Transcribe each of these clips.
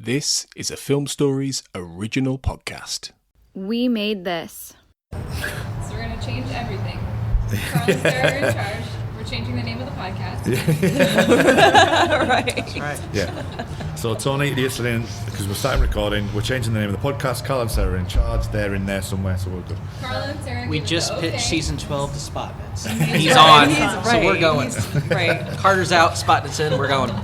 This is a Film Stories original podcast. We made this. So we're going to change everything. Carl and Sarah are in charge. We're changing the name of the podcast. Right. That's right. Yeah. So Tony, yesterday, because we're starting recording, we're changing the name of the podcast. Carl and Sarah are in charge. They're in there somewhere, so we're good. Carl and Sarah. We just the pitched okay. season 12 to Spotnitz. He's He's right. on, He's so right. we're going. Right. Carter's out, Spotnitz in, we're going.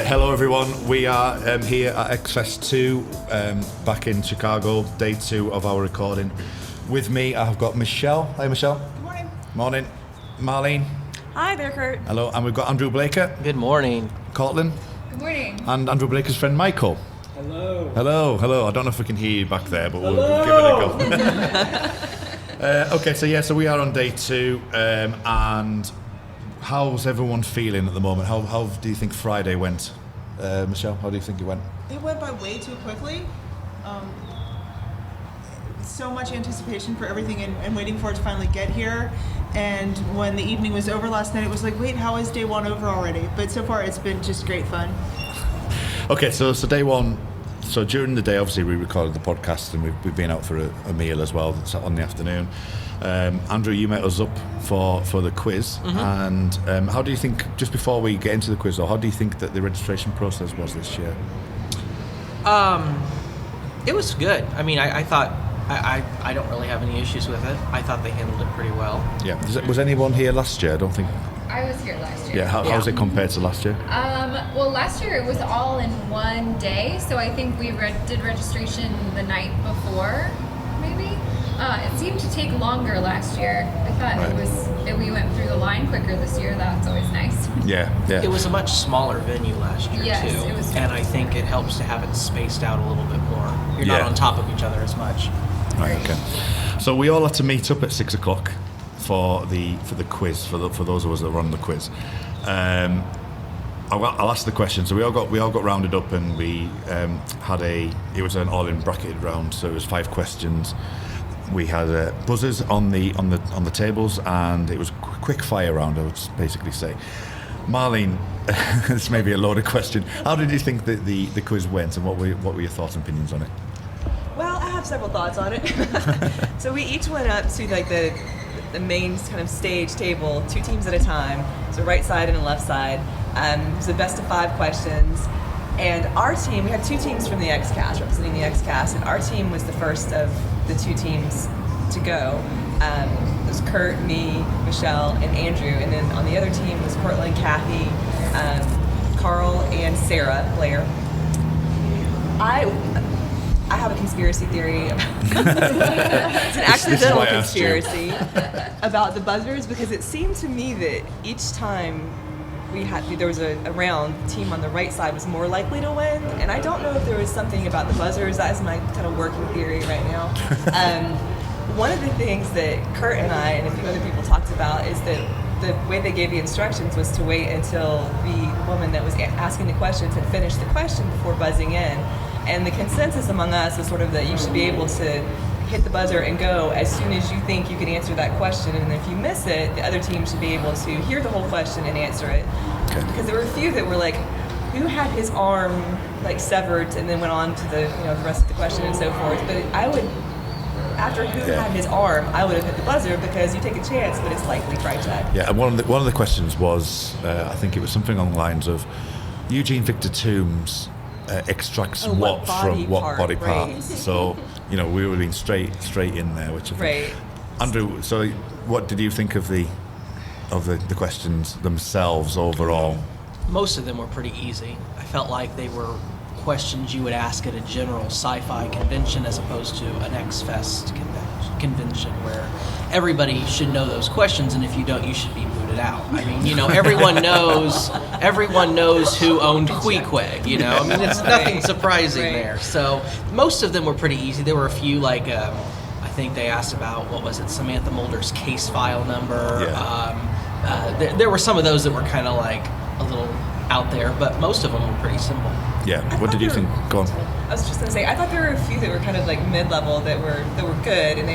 Hello everyone, we are here at X-Fest 2, back in Chicago, day 2 of our recording. With me I've got Michelle. Hi Michelle. Good morning. Morning. Marlene. Hi there, Kurt. Hello, and we've got Andrew Blaker. Good morning. Cortlan. Good morning. And Andrew Blaker's friend Michael. Hello. Hello. I don't know if we can hear you back there, but we'll give it a go. Okay, so we are on day 2, and how's everyone feeling at the moment? How do you think Friday went? Michelle, how do you think it went? It went by way too quickly. So much anticipation for everything and waiting for it to finally get here. And when the evening was over last night, it was like, wait, how is day 1 over already? But so far, it's been just great fun. Okay, so day 1. So during the day, obviously, we recorded the podcast, and we've been out for a meal as well on the afternoon. Andrew, you met us up for the quiz, and how do you think, just before we get into the quiz, how do you think that the registration process was this year? It was good. I mean, I thought, I don't really have any issues with it. I thought they handled it pretty well. Yeah. Was anyone here last year? I don't think. I was here last year. Yeah, how's it compared to last year? Well, last year it was all in one day, so I think we did registration the night before, maybe. It seemed to take longer last year. I thought we went through the line quicker this year. That's always nice. Yeah. It was a much smaller venue last year, Yes, too. it was. And I think it helps to have it spaced out a little bit more. You're not on top of each other as much. Right, okay. So we all had to meet up at 6 o'clock for the quiz, for those of us that were on the quiz. I'll ask the question. So we all got rounded up, and we it was an all-in bracketed round, so it was 5 questions. We had buzzers on the tables, and it was quick fire round, I would basically say. Marlene, this may be a loaded question. How did you think that the quiz went, and what were your thoughts and opinions on it? Well, I have several thoughts on it. So we each went up to like the main kind of stage table, 2 teams at a time, so right side and left side. It was a best of 5 questions. And our team, we had 2 teams from the X-Cast, representing the X-Cast, and our team was the first of the 2 teams to go. It was Kurt, me, Michelle, and Andrew, and then on the other team was Cortlan, Cathy, Carl, and Sarah Blair. I have a conspiracy theory. It's an accidental conspiracy about the buzzers, because it seemed to me that each time there was a round, the team on the right side was more likely to win, and I don't know if there was something about the buzzers. That is my kind of working theory right now. One of the things that Kurt and I and a few other people talked about is that the way they gave the instructions was to wait until the woman that was asking the questions had finished the question before buzzing in. And the consensus among us is sort of that you should be able to hit the buzzer and go as soon as you think you can answer that question, and if you miss it, the other team should be able to hear the whole question and answer it. Okay. Because there were a few that were like, who had his arm like severed and then went on to the the rest of the question and so forth. But I would, after who had his arm, I would have hit the buzzer, because you take a chance, but it's likely try check. Yeah, and one of the questions was, I think it was something along the lines of, Eugene Victor Toombs extracts what from what body part. Right. So, we were being straight in there, which I think. Right. Andrew, so what did you think of the questions themselves overall? Most of them were pretty easy. I felt like they were questions you would ask at a general sci-fi convention as opposed to an X-Fest convention where everybody should know those questions, and if you don't, you should be booted out. I mean, you know, everyone knows who owned Queequeg, you know? I mean, it's nothing surprising there. So most of them were pretty easy. There were a few, like, I think they asked about, what was it, Samantha Mulder's case file number. Yeah. There were some of those that were kind of like a little out there, but most of them were pretty simple. Yeah. What did you think? Go on. I was just going to say, I thought there were a few that were kind of like mid-level that were good, and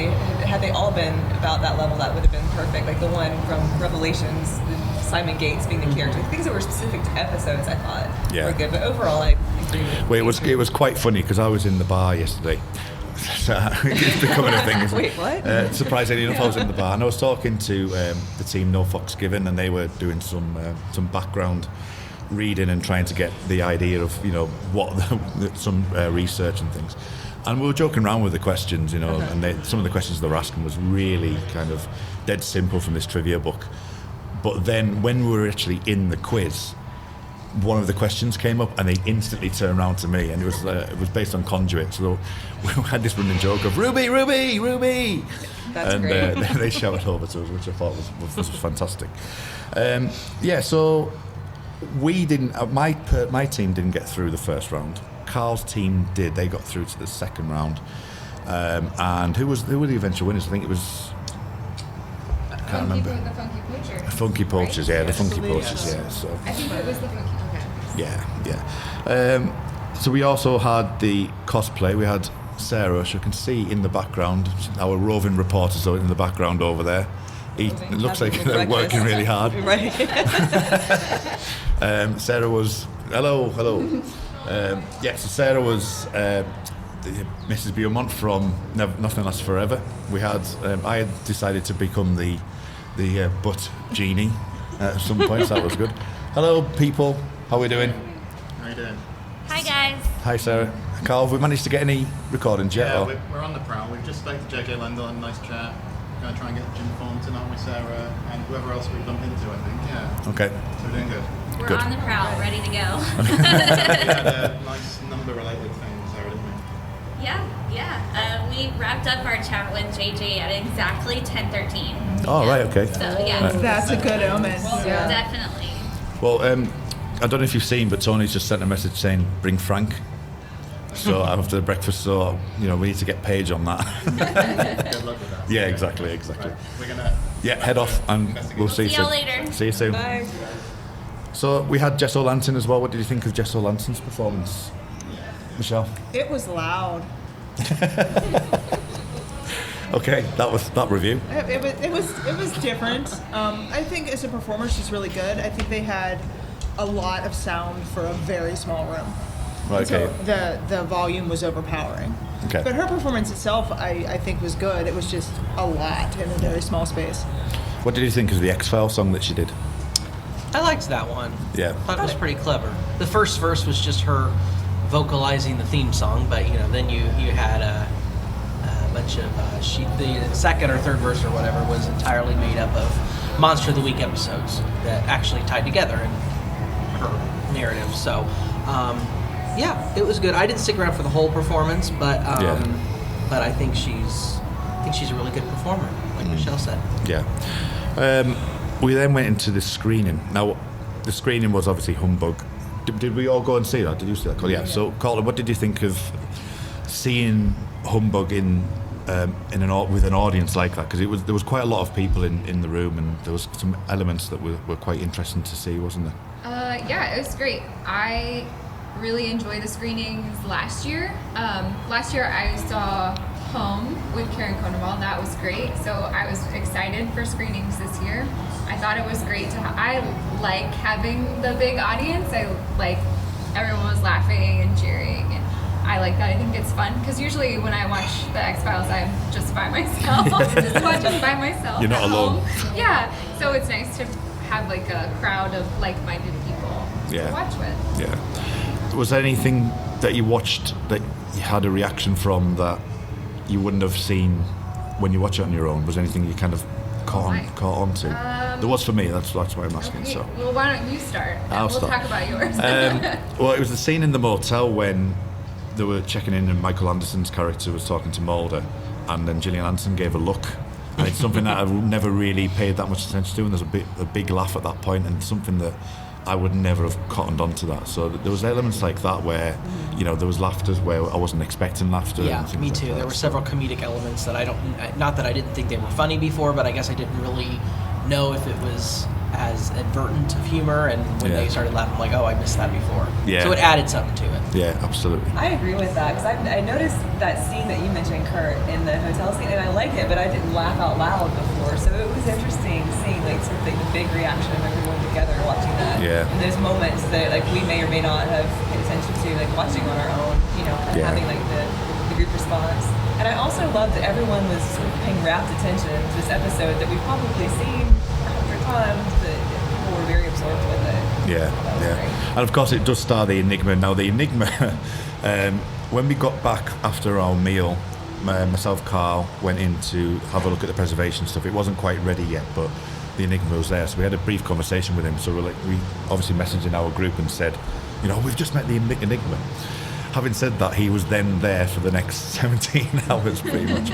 had they all been about that level, that would have been perfect. Like the one from Revelations, Simon Gates being the character. Things that were specific to episodes, I thought were good. But overall, I agree with Well, it was quite funny because I was in the bar yesterday. So it's becoming a thing, isn't it? Wait, what? Surprisingly enough, I was in the bar and I was talking to the team No Fox Given, and they were doing some background reading and trying to get the idea of, you know, what some research and things. And we were joking around with the questions, you know, and some of the questions they were asking was really kind of dead simple from this trivia book. But then when we were actually in the quiz, one of the questions came up and they instantly turned around to me, and it was based on Conduit, so we had this running joke of Ruby, Ruby, Ruby. That's and great. They shouted over to us, which I thought was fantastic. So we didn't. My team didn't get through the first round. Carl's team did. They got through to the second round. And who were the eventual winners? I think it was. I can't remember. The Funky Poachers. Funky Poachers, right? yeah, the Funky Poachers, yeah. So. I think it was the Funky Poachers. Yeah. So we also had the cosplay. We had Sarah, as you can see in the background, our roving reporters are in the background over there. It looks like they're working really hard. Right. Sarah was hello. So Sarah was Mrs. Beaumont from Nothing Lasts Forever. We had I had decided to become the butt genie at some point, so that was good. Hello, people. How are we doing? How you doing? Hi guys. Hi, Sarah. Carl, have we managed to get any recordings yet? Yeah, we're on the prowl. We've just spoken to JJ Lendl, nice chat. Going to try and get Jim Thornton on with Sarah and whoever else we bump into, I think. Yeah. Okay. So we're doing good. We're Good. on the prowl, ready to go. We had a nice number-related thing, Sarah, didn't we? Yeah. We wrapped up our chat with JJ at exactly 10:13. Oh, right, okay. So yeah, That's a good omen. Yeah. definitely. Well, I don't know if you've seen, but Tony's just sent a message saying, bring Frank. So after the breakfast, so, you know, we need to get Paige on that. Good luck with that. Yeah, exactly. Right. We're going to... Head off and we'll see you See y'all soon. later. See you soon. Bye. So we had Jess O'Lantern as well. What did you think of Jess O'Lantern's performance, Michelle? It was loud. Okay, that review. It was different. I think as a performer, she's really good. I think they had a lot of sound for a very small room. Right, So okay. the volume was overpowering. Okay. But her performance itself, I think, was good. It was just a lot in a very small space. What did you think of the X-Files song that she did? I liked that one. Yeah. I thought it was pretty clever. The first verse was just her vocalizing the theme song, but you know, then you had a bunch of the second or third verse or whatever was entirely made up of Monster of the Week episodes that actually tied together in her narrative. So, yeah, it was good. I didn't stick around for the whole performance, but I think she's a really good performer, like Michelle said. Yeah. We then went into the screening. Now, the screening was obviously Humbug. Did we all go and see that? Did you see that? Yeah. So, Cortlan, what did you think of seeing Humbug with an audience like that? Because there was quite a lot of people in the room, and there was some elements that were quite interesting to see, wasn't there? Yeah, it was great. I really enjoyed the screenings last year. Last year I saw Home with Karen Conewall. That was great. So I was excited for screenings this year. I thought it was great I like having the big audience. I like everyone was laughing and cheering, and I like that. I think it's fun because usually when I watch the X-Files, I'm just by myself. Just watching by myself. You're not at alone. home. Yeah. So it's nice to have like a crowd of like-minded people to watch with. Yeah. Was there anything that you watched that you had a reaction from that you wouldn't have seen when you watch it on your own? Was there anything you kind of caught on to? There was for me. That's why I'm asking. Okay, So. well, why don't you start? I'll we'll start. talk about yours. Well, it was the scene in the motel when they were checking in and Michael Anderson's character was talking to Mulder, and then Gillian Anderson gave a look. And it's something that I've never really paid that much attention to, and there's a big laugh at that point, and something that I would never have cottoned onto that. So there was elements like that where, there was laughter where I wasn't expecting laughter. Yeah, and things me like too. that. There were several comedic elements that not that I didn't think they were funny before, but I guess I didn't really know if it was as advertent of humor, and when they started laughing, I'm like, oh, I missed that before. Yeah. So it added something to it. Yeah, absolutely. I agree with that, because I noticed that scene that you mentioned, Kurt, in the hotel scene, and I liked it, but I didn't laugh out loud before, so it was interesting seeing like sort of like the big reaction of everyone together watching that. Yeah. And those moments that like we may or may not have paid attention to, like watching on our own, kind of having like the group response. And I also loved that everyone was sort of paying rapt attention to this episode that we've probably seen 100 times, but people were very absorbed with it. Yeah. And of course it does star the Enigma. Now the Enigma, when we got back after our meal, myself, Carl, went in to have a look at the preservation stuff. It wasn't quite ready yet, but the Enigma was there, so we had a brief conversation with him. So we obviously messaged in our group and said, we've just met the Enigma. Having said that, he was then there for the next 17 hours, pretty much.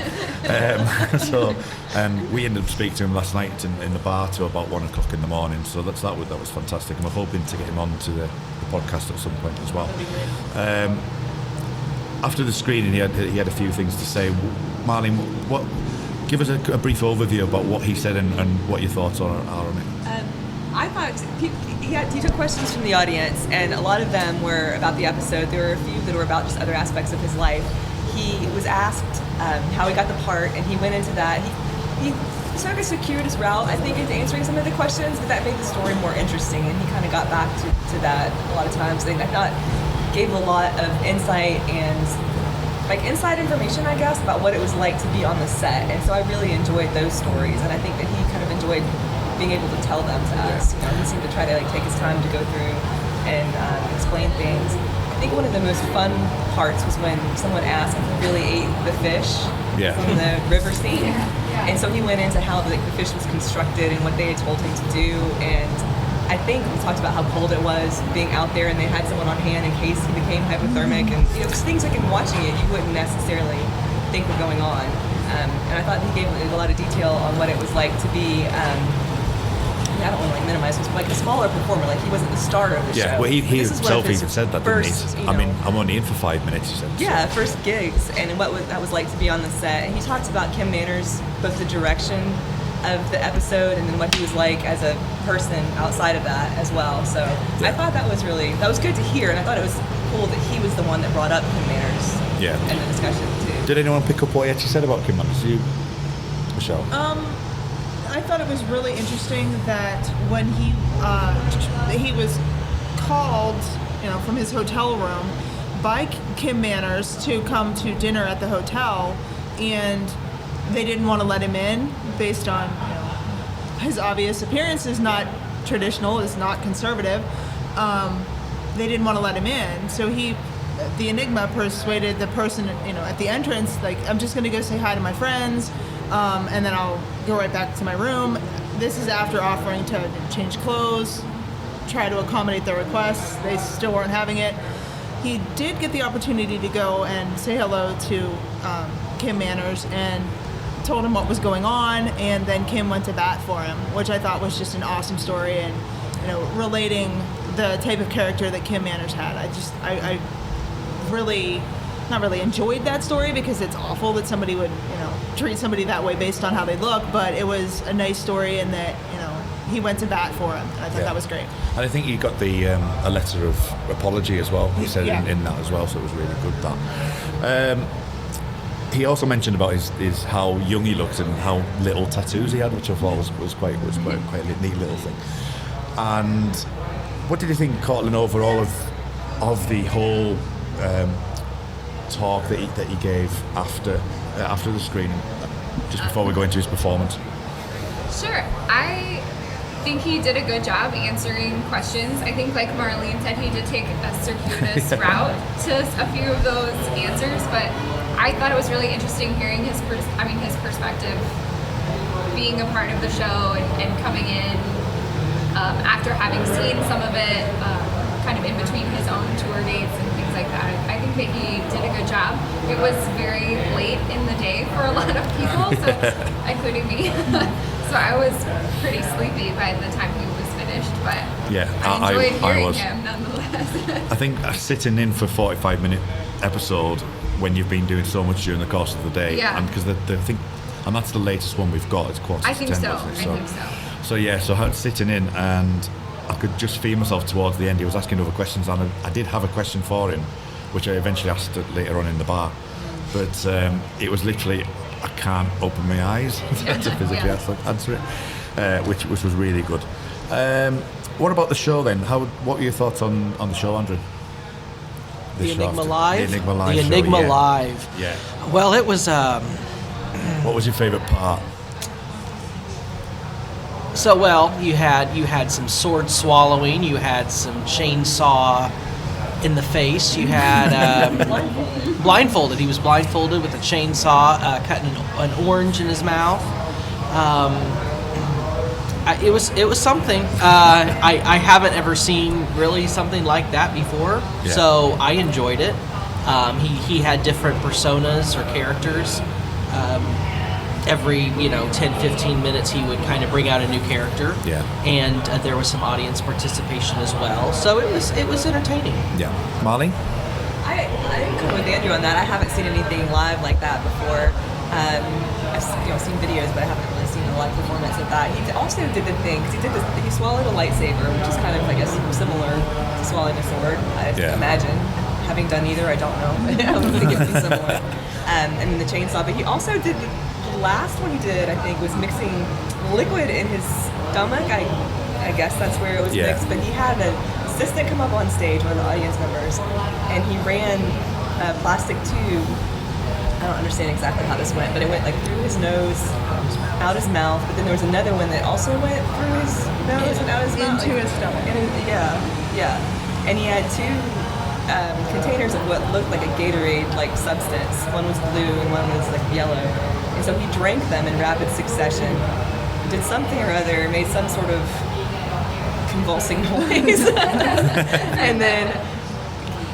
We ended up speaking to him last night in the bar till about 1 o'clock in the morning. So that was fantastic, and we're hoping to get him on to the podcast at some point as well. After the screening, he had a few things to say. Marlene, give us a brief overview about what he said and what your thoughts are on it. I thought he took questions from the audience, and a lot of them were about the episode. There were a few that were about just other aspects of his life. He was asked how he got the part, and he went into that. He sort of secured his route, I think, into answering some of the questions, but that made the story more interesting, and he kind of got back to that a lot of times. And I thought gave a lot of insight and inside information, I guess, about what it was like to be on the set. And so I really enjoyed those stories, and I think that he kind of enjoyed being able to tell them to us. He seemed to try to take his time to go through and explain things. I think one of the most fun parts was when someone asked if he really ate the fish from the river scene. And so he went into how the fish was constructed and what they had told him to do. And I think we talked about how cold it was being out there, and they had someone on hand in case he became hypothermic, and just things like in watching it you wouldn't necessarily think were going on. And I thought he gave a lot of detail on what it was like to be. I don't want to minimize this, but a smaller performer. He wasn't the star of the show. Yeah, well, he himself even said that, didn't he? I mean, I'm only in for 5 minutes, he said. Yeah, first gigs, and that was like to be on the set. And he talked about Kim Manners, both the direction of the episode and then what he was like as a person outside of that as well. So I thought that was good to hear, and I thought it was cool that he was the one that brought up Kim Manners in the discussion too. Did anyone pick up what he actually said about Kim Manners? You, Michelle? I thought it was really interesting that when he was called, from his hotel room by Kim Manners to come to dinner at the hotel, and they didn't want to let him in based on his obvious appearance is not traditional, is not conservative. They didn't want to let him in, so the Enigma persuaded the person at the entrance, I'm just going to go say hi to my friends, and then I'll go right back to my room. This is after offering to change clothes, try to accommodate their requests. They still weren't having it. He did get the opportunity to go and say hello to Kim Manners and told him what was going on, and then Kim went to bat for him, which I thought was just an awesome story, and relating the type of character that Kim Manners had. I really not really enjoyed that story because it's awful that somebody would treat somebody that way based on how they look, but it was a nice story in that he went to bat for him, and I thought that was great. And I think he got the a letter of apology as well. He said in that as well, so it was really good that. He also mentioned about his how young he looked and how little tattoos he had, which I thought was quite a neat little thing. And what did you think, Cortlan, overall of the whole talk that he gave after the screening, just before we go into his performance? Sure. I think he did a good job answering questions. I think, like Marlene said, he did take a circuitous route to a few of those answers, but I thought it was really interesting hearing his perspective being a part of the show and coming in after having seen some of it, kind of in between his own tour dates and things like that. I think that he did a good job. It was very late in the day for a lot of people, so including me. So I was pretty sleepy by the time he was finished, but I enjoyed hearing him nonetheless. I think sitting in for a 45-minute episode when you've been doing so much during the course of the day, and because and that's the latest one we've got. It's 9:45. I think so. So sitting in, and I could just feel myself towards the end. He was asking other questions, and I did have a question for him, which I eventually asked later on in the bar. But it was literally, I can't open my eyes to physically answer it, which was really good. What about the show then? What were your thoughts on the show, Andrew? The Enigma Live? The Enigma Live. The Enigma Live. Yeah. Well, it was... what was your favourite part? So, you had some sword swallowing, you had some chainsaw in the face, you had blindfolded. He was blindfolded with a chainsaw, cutting an orange in his mouth. It was something. I haven't ever seen really something like that before, so I enjoyed it. He had different personas or characters. Every 10-15 minutes he would kind of bring out a new character, and there was some audience participation as well, so it was entertaining. Marlene? I agree with Andrew on that. I haven't seen anything live like that before. I've seen videos, but I haven't really seen a live performance of that. He also did the thing, because he swallowed a lightsaber, which is kind of, I guess, similar to swallowing a sword. I imagine. Having done either, I don't know. I don't think it's similar. The chainsaw, but he also did the last one he did, I think, was mixing liquid in his stomach. I guess that's where it was mixed. But he had an assistant come up on stage, one of the audience members, and he ran a plastic tube. I don't understand exactly how this went, but it went like through his nose, out his mouth. But then there was another one that also went through his nose and out his mouth, into his stomach. And he had two containers of what looked like a Gatorade-like substance. One was blue and one was like yellow. And so he drank them in rapid succession, did something or other, made some sort of convulsing noise, and then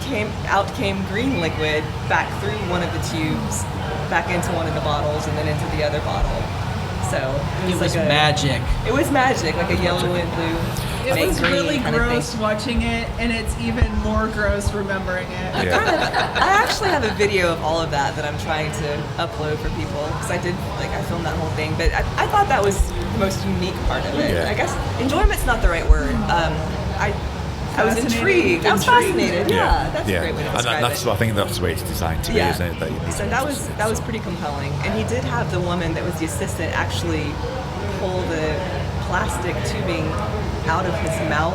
came green liquid back through one of the tubes, back into one of the bottles, and then into the other bottle. So it was magic. It was magic, like a yellow and blue. It was really gross watching it, and it's even more gross remembering it. I actually have a video of all of that I'm trying to upload for people, because I filmed that whole thing. But I thought that was the most unique part of it. I guess enjoyment's not the right word. I was intrigued. I was fascinated. That's a great way to describe it. I think that's the way it's designed to be, isn't it? So that was pretty compelling. And he did have the woman that was the assistant actually pull the plastic tubing out of his mouth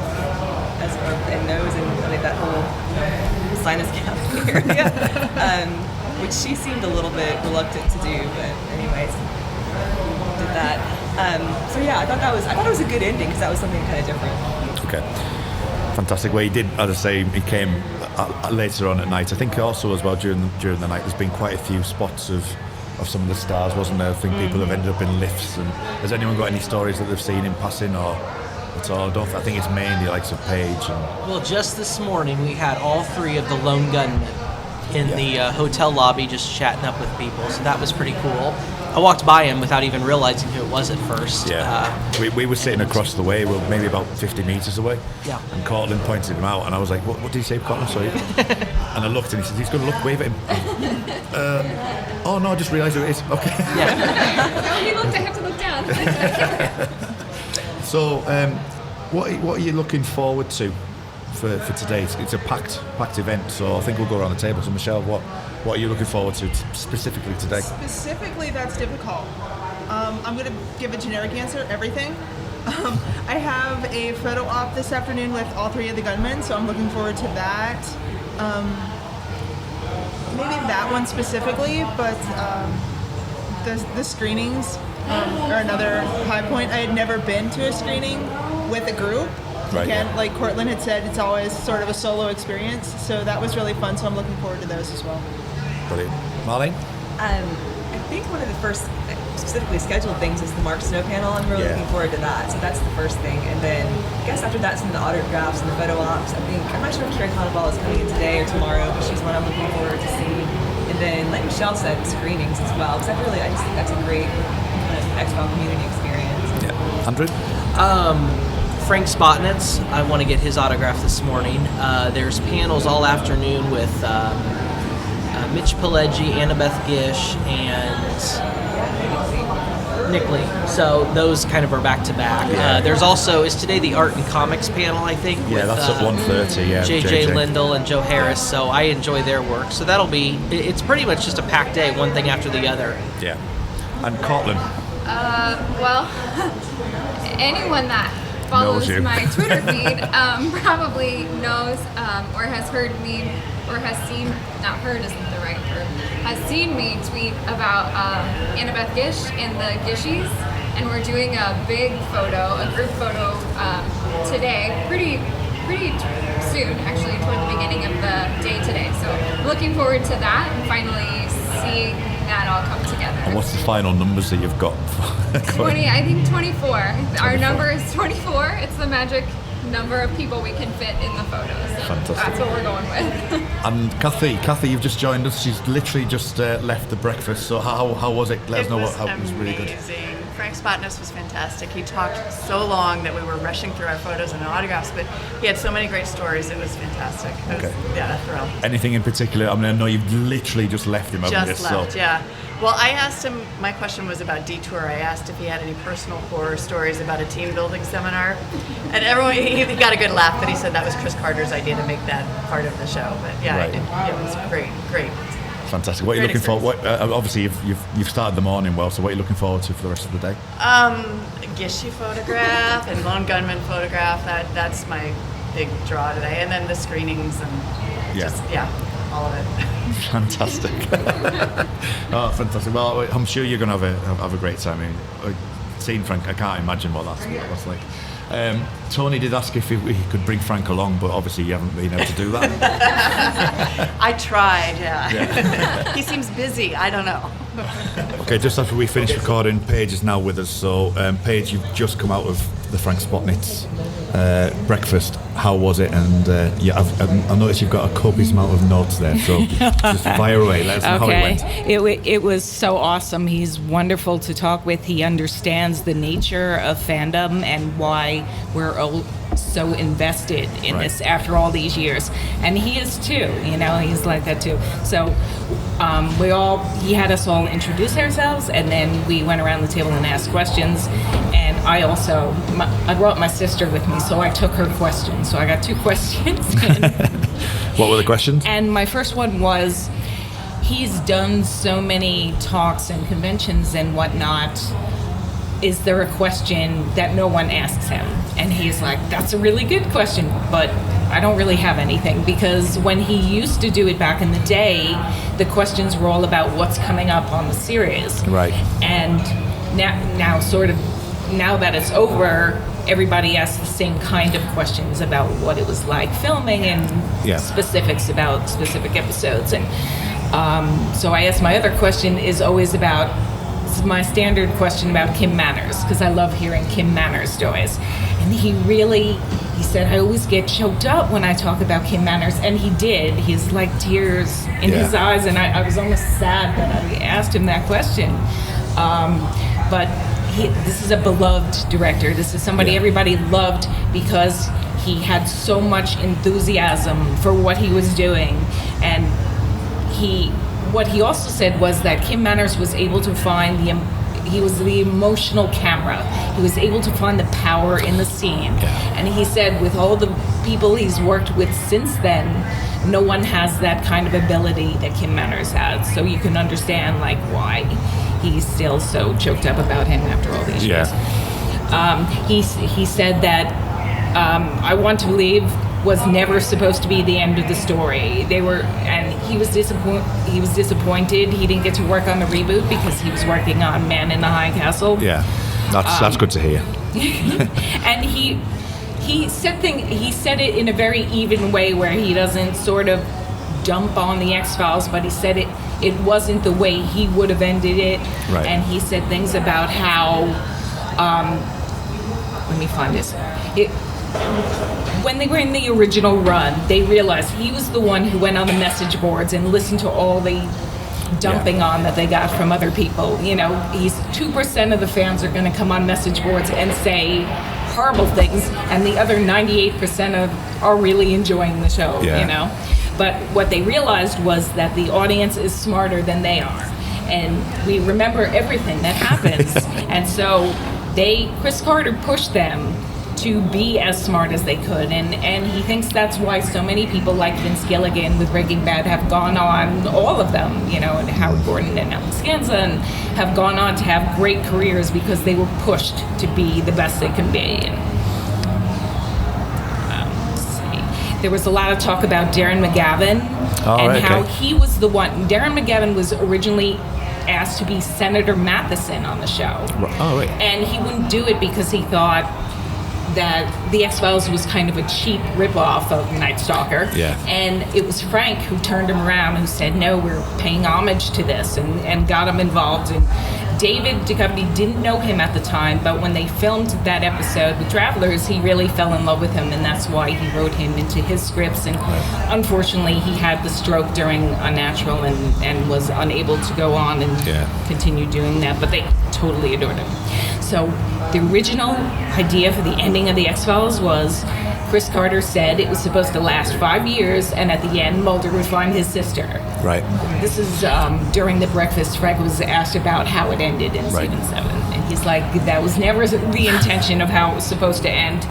and nose and like that whole sinus cavity area, which she seemed a little bit reluctant to do. But anyways, did that. I thought it was a good ending, because that was something kind of different. Okay. Fantastic. Well, he did, as I say, he came later on at night. I think also as well during the night there's been quite a few spots of some of the stars, wasn't there? I think people have ended up in lifts. And has anyone got any stories that they've seen in passing or at all? I think it's mainly the likes of Paige. Well, just this morning we had all three of the lone gunmen in the hotel lobby just chatting up with people, so that was pretty cool. I walked by him without even realizing who it was at first. We were sitting across the way, well, maybe about 50 metres away. And Cortlan pointed him out, and I was like, what did he say, Cortlan? Sorry. And I looked, and he said, he's going to wave at him. Oh no, I just realised who it is. Okay. No, he looked, I have to look down. So, what are you looking forward to for today? It's a packed event, so I think we'll go around the table. So Michelle, what are you looking forward to specifically today? Specifically, that's difficult. I'm going to give a generic answer, everything. I have a photo op this afternoon with all three of the gunmen, so I'm looking forward to that. Maybe that one specifically, but the screenings are another high point. I had never been to a screening with a group. Right. Again, like Cortlan had said, it's always sort of a solo experience, so that was really fun, so I'm looking forward to those as well. Brilliant. Marlene? I think one of the first specifically scheduled things is the Mark Snow panel. I'm really looking forward to that. So that's the first thing. And then I guess after that, some of the autographs and the photo ops. I'm not sure if Carrie Cannavale is coming in today or tomorrow, but she's one I'm looking forward to seeing. And then, like Michelle said, screenings as well. Because I just think that's a great kind of X-File community experience. Yeah. Andrew? Frank Spotnitz, I want to get his autograph this morning. There's panels all afternoon with Mitch Pileggi, Annabeth Gish, and Nick Lee. So those kind of are back to back. There's also, is today the art and comics panel, I think? Yeah, that's at 1:30, yeah. JJ Lindell and Joe Harris, so I enjoy their work. So that'll be, it's pretty much just a packed day, one thing after the other. Yeah. And Cortlan? Well, anyone that follows my Twitter feed probably knows or has heard me or has seen, not heard isn't the right word, has seen me tweet about Annabeth Gish and the Gishies, and we're doing a big photo, a group photo today, pretty soon, actually, toward the beginning of the day today. So looking forward to that and finally seeing that all come together. And what's the final numbers that you've got? 20, I think 24. Our number is 24. It's the magic number of people we can fit in the photos. So Fantastic. That's what we're going with. And Cathy, you've just joined us. She's literally just left the breakfast. So how was it? Let us know how it was really good. Amazing. Frank Spotnitz was fantastic. He talked so long that we were rushing through our photos and autographs, but he had so many great stories. It was fantastic. It was, a thrill. Anything in particular? I mean, I know you've literally just left him over this. Just left, yeah. Well, I asked him, my question was about Detour. I asked if he had any personal horror stories about a team building seminar. And everyone, he got a good laugh, but he said that was Chris Carter's idea to make that part of the show. But yeah, it was great. Fantastic. What are you looking for? Obviously, you've started the morning well, so what are you looking forward to for the rest of the day? Gishi photograph and Lone Gunman photograph. That's my big draw today. And then the screenings and all of it. Fantastic. Oh, fantastic. Well, I'm sure you're going to have a great time. I mean, seeing Frank, I can't imagine what that's like. Tony did ask if we could bring Frank along, but obviously you haven't been able to do that. I tried, yeah. He seems busy. I don't know. Okay, just after we finish recording, Paige is now with us. So, Paige, you've just come out of the Frank Spotnitz breakfast. How was it? And I noticed you've got a copious amount of notes there. So, just fire away. Let us know how it went. It was so awesome. He's wonderful to talk with. He understands the nature of fandom and why we're all so invested in this after all these years. And he is too. He's like that too. So, he had us all introduce ourselves, and then we went around the table and asked questions. And I brought my sister with me, so I took her questions. So I got 2 questions. What were the questions? And my first one was, he's done so many talks and conventions and whatnot. Is there a question that no one asks him? And he's like, that's a really good question, but I don't really have anything, because when he used to do it back in the day, the questions were all about what's coming up on the series. Right. And now that it's over, everybody asks the same kind of questions about what it was like filming and specifics about specific episodes. And so I asked, my other question is always about, this is my standard question about Kim Manners, because I love hearing Kim Manners stories. And he said, I always get choked up when I talk about Kim Manners. And he did. He's like tears in his eyes. And I was almost sad that I asked him that question. But this is a beloved director. This is somebody everybody loved because he had so much enthusiasm for what he was doing. And what he also said was that Kim Manners was able to find he was the emotional camera. He was able to find the power in the scene. And he said with all the people he's worked with since then, no one has that kind of ability that Kim Manners has. So you can understand why he's still so choked up about him after all these years. He said that I Want to Believe was never supposed to be the end of the story. He was disappointed he didn't get to work on the reboot because he was working on Man in the High Castle. Yeah, that's good to hear. And he said it in a very even way where he doesn't sort of dump on the X-Files, but he said it it wasn't the way he would have ended it. Right. And he said things about how, let me find this. When they were in the original run, they realized he was the one who went on the message boards and listened to all the dumping on that they got from other people. You know, he's 2% of the fans are going to come on message boards and say horrible things, and the other 98% are really enjoying the show, you know. But what they realized was that the audience is smarter than they are, and we remember everything that happens. And so Chris Carter pushed them to be as smart as they could, and he thinks that's why so many people like Vince Gilligan with Breaking Bad have gone on, all of them, you know, and Howard Gordon and Alan Scanza, and have gone on to have great careers because they were pushed to be the best they can be. And, let's see. There was a lot of talk about Darren McGavin how he was the one. Darren McGavin was originally asked to be Senator Matheson on the show. Oh, right. And he wouldn't do it because he thought that The X-Files was kind of a cheap ripoff of Night Stalker. Yeah. And it was Frank who turned him around and said, no, we're paying homage to this, and got him involved. And David Duchovny didn't know him at the time, but when they filmed that episode with Travelers, he really fell in love with him, and that's why he wrote him into his scripts. And unfortunately, he had the stroke during Unnatural and was unable to go on and continue doing that, but they totally adored him. So the original idea for the ending of The X-Files was Chris Carter said it was supposed to last 5 years, and at the end, Mulder would find his sister. Right. This is during the breakfast. Frank was asked about how it ended in season 7, and he's like, that was never the intention of how it was supposed to end,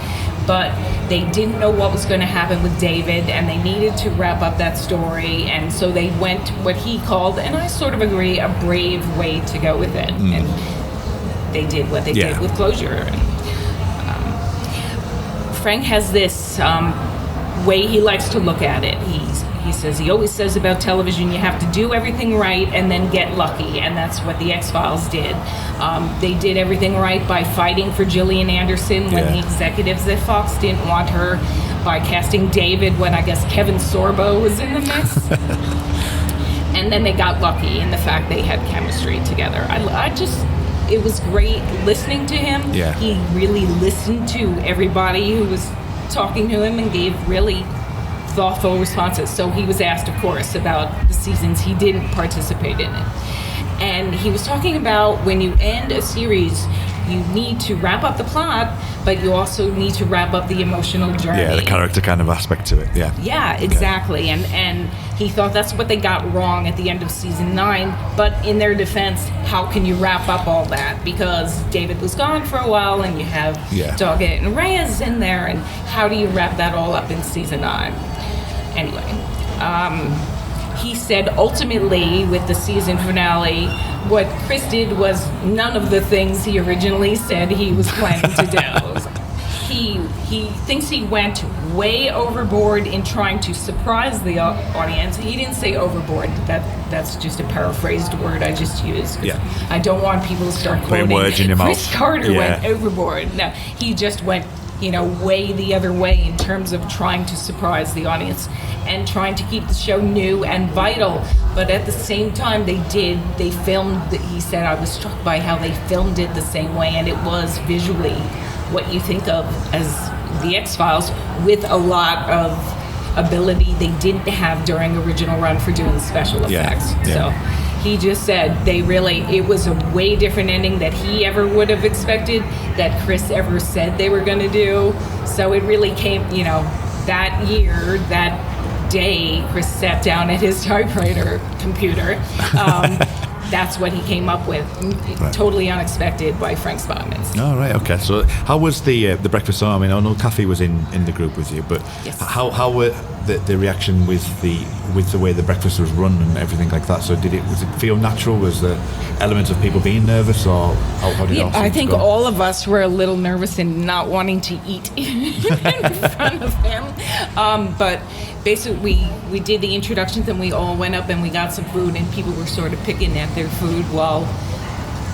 but they didn't know what was going to happen with David, and they needed to wrap up that story, and so they went what he called, and I sort of agree, a brave way to go with it. And they did what they did with closure. Frank has this way he likes to look at it. He always says about television, you have to do everything right and then get lucky, and that's what the X-Files did. They did everything right by fighting for Gillian Anderson when the executives at Fox didn't want her, by casting David when I guess Kevin Sorbo was in the mix. And then they got lucky in the fact they had chemistry together. It was great listening to him. Yeah. He really listened to everybody who was talking to him and gave really thoughtful responses. So he was asked, of course, about the seasons he didn't participate in it. And he was talking about when you end a series, you need to wrap up the plot, but you also need to wrap up the emotional journey. Yeah, the character kind of aspect to it. Yeah. Yeah, exactly. And he thought that's what they got wrong at the end of season 9. But in their defense, how can you wrap up all that? Because David was gone for a while, and you have Doggett and Reyes in there, and how do you wrap that all up in season 9? Anyway, he said ultimately with the season finale, what Chris did was none of the things he originally said he was planning to do. He thinks he went way overboard in trying to surprise the audience. He didn't say overboard. That's just a paraphrased word I just used. I don't want people to start quoting words in your Chris mouth. Carter went overboard. No, he just went way the other way in terms of trying to surprise the audience and trying to keep the show new and vital. But at the same time, they filmed, he said, I was struck by how they filmed it the same way, and it was visually what you think of as The X-Files, with a lot of ability they didn't have during original run for doing special effects. So he just said it was a way different ending that he ever would have expected, that Chris ever said they were going to do. So it really came, that year, that day, Chris sat down at his typewriter computer. That's what he came up with, totally unexpected by Frank Spotnitz. Oh, right, okay. So how was the breakfast? I mean, I know Cathy was in the group with you, but how were the reaction with the way the breakfast was run and everything like that? So was it feel natural? Was there elements of people being nervous, or how did it all I think go? all of us were a little nervous and not wanting to eat in front of him. But basically, we did the introductions and we all went up and we got some food, and people were sort of picking at their food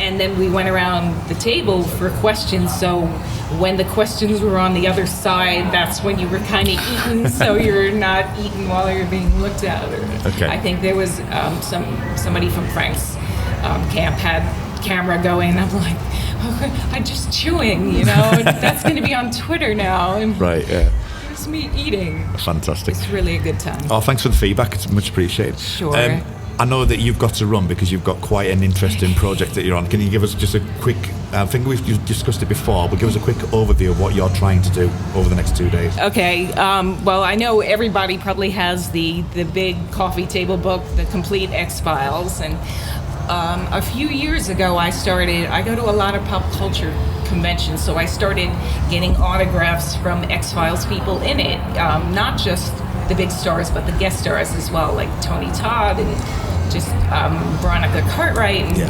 and then we went around the table for questions. So when the questions were on the other side, that's when you were kind of eaten, so you're not eating while you're being looked at. Okay. I think there was somebody from Frank's camp had camera going. I'm like, oh, I'm just chewing, that's going to be on Twitter now. And Right, yeah. it's me eating. Fantastic. It's really a good time. Oh, thanks for the feedback. It's much appreciated. Sure. I know that you've got to run because you've got quite an interesting project that you're on. Can you give us just a quick, I think we've discussed it before, but give us a quick overview of what you're trying to do over the next 2 days. Okay. Well, I know everybody probably has the big coffee table book, The Complete X-Files. And a few years ago, I go to a lot of pop culture conventions, so I started getting autographs from X-Files people in it. Not just the big stars, but the guest stars as well, like Tony Todd and just Veronica Cartwright and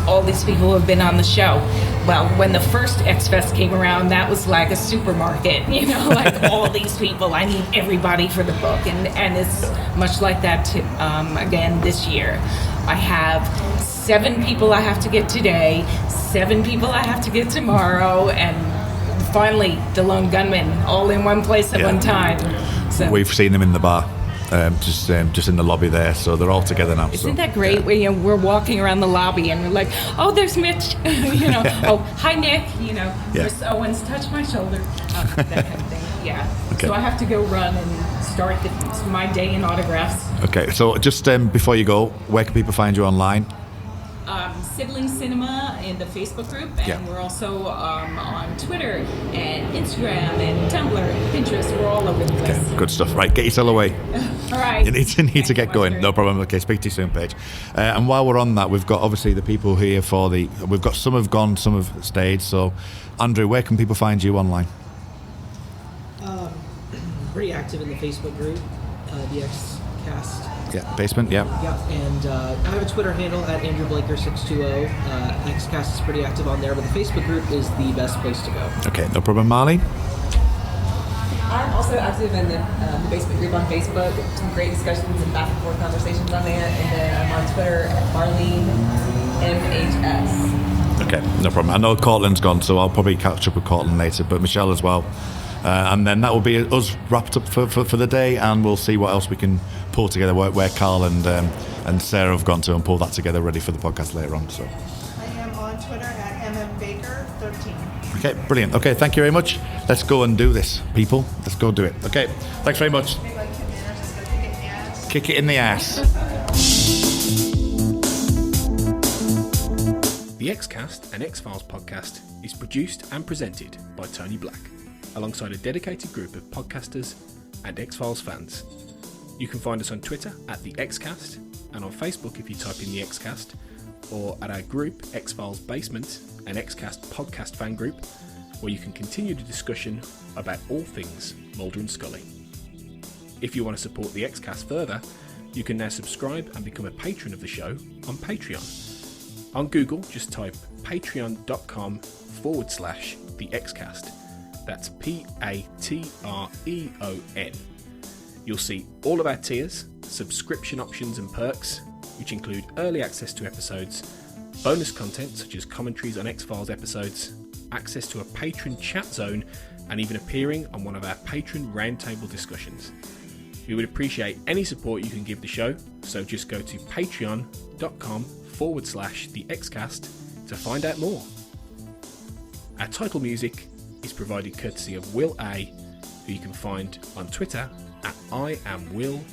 all these people who have been on the show. Well, when the first X-Fest came around, that was like a supermarket, like all these people. I need everybody for the book, and it's much like that again this year. I have 7 people I have to get today, 7 people I have to get tomorrow, and finally the Lone Gunmen all in one place at one time. So we've seen them in the bar, just in the lobby there, so they're all together now. Isn't that great? Yeah. We're walking around the lobby and we're like, oh, there's Mitch, oh, hi Nick, Chris Owens, touch my shoulder, that kind of thing. Yeah. Okay. So I have to go run and start my day in autographs. Okay, so just before you go, where can people find you online? Sibling Cinema in the Facebook group, and we're also on Twitter and Instagram and Tumblr and Pinterest. We're all over the place. Okay, good stuff. Right, get yourself away. All right. You need to get going. No problem. Okay, speak to you soon, Paige. And while we're on that, we've got obviously the people here we've got some have gone, some have stayed. So, Andrew, where can people find you online? Pretty active in the Facebook group, the Xcast. Yeah, basement, yeah. Yeah, and I have a Twitter handle at AndrewBlaker620. Xcast is pretty active on there, but the Facebook group is the best place to go. Okay, no problem. Marlene? I'm also active in the basement group on Facebook. Some great discussions and back and forth conversations on there. And then I'm on Twitter at Marlene MHS. Okay, no problem. I know Cortlan's gone, so I'll probably catch up with Cortlan later, but Michelle as well. And then that will be us wrapped up for the day, and we'll see what else we can pull together, where Carl and Sarah have gone to, and pull that together ready for the podcast later on. So I am on Twitter at mmbaker13. Okay, brilliant. Okay, thank you very much. Let's go and do this, people. Let's go do it. Okay, thanks very much. Kick it in the ass. The Xcast, an X-Files podcast, is produced and presented by Tony Black, alongside a dedicated group of podcasters and X-Files fans. You can find us on Twitter at The Xcast, and on Facebook if you type in The Xcast, or at our group X-Files Basement, an Xcast podcast fan group, where you can continue the discussion about all things Mulder and Scully. If you want to support The Xcast further, you can now subscribe and become a patron of the show on Patreon. On Google, just type patreon.com/The Xcast. That's Patreon. You'll see all of our tiers, subscription options and perks, which include early access to episodes, bonus content such as commentaries on X-Files episodes, access to a patron chat zone, and even appearing on one of our patron roundtable discussions. We would appreciate any support you can give the show, so just go to patreon.com/The Xcast to find out more. Our title music is provided courtesy of Will A, who you can find on Twitter at IamWillAYE.